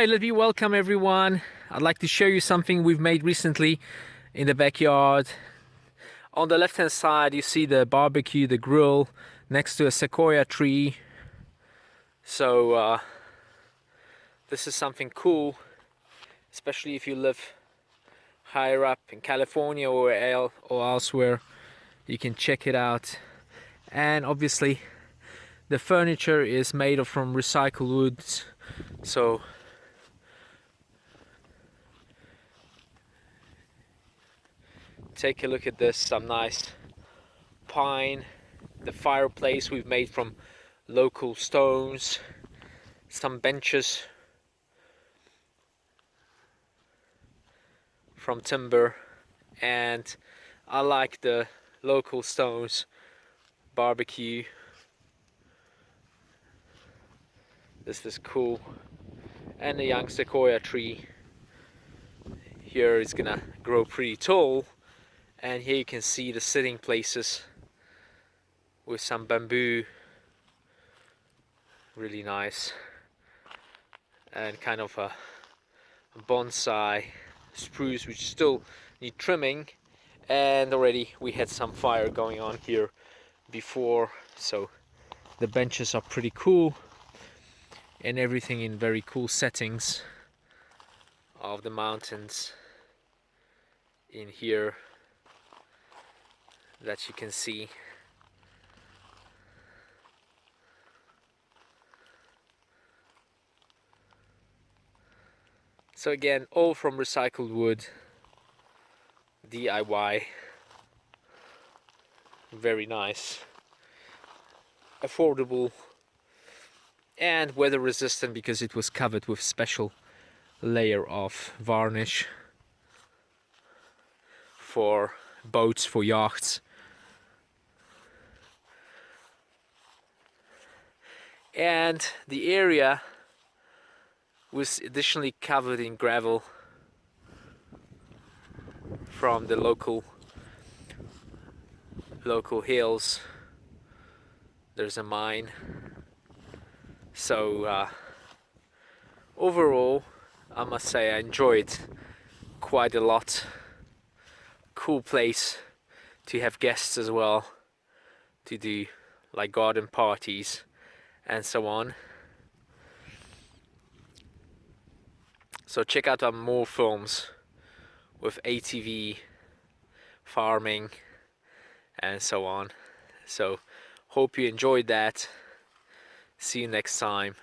Alright, let me welcome everyone. I'd like to show you something we've made recently in the backyard. On the left hand side you see the barbecue, the grill, next to a sequoia tree. So this is something cool, especially if you live higher up in California or elsewhere. You can check it out. And obviously the furniture is made from recycled woods, so take a look at this. Some nice pine. The fireplace we've made from local stones. Some benches from timber, and I like the local stones. Barbecue. This is cool. And the young sequoia tree here is gonna grow pretty tall. And here you can see the sitting places with some bamboo. Really nice. And kind of a bonsai spruce which still need trimming. And already we had some fire going on here before, so the benches are pretty cool and everything in very cool settings of the mountains in here that you can see. So again, all from recycled wood, DIY, very nice, affordable, and weather resistant because it was covered with special layer of varnish for boats, for yachts. And the area was additionally covered in gravel from the local hills. There's a mine. So overall, I must say I enjoyed quite a lot. Cool place to have guests as well, to do like garden parties and so on. So check out our more films with ATV, farming and so on. So hope you enjoyed that. See you next time.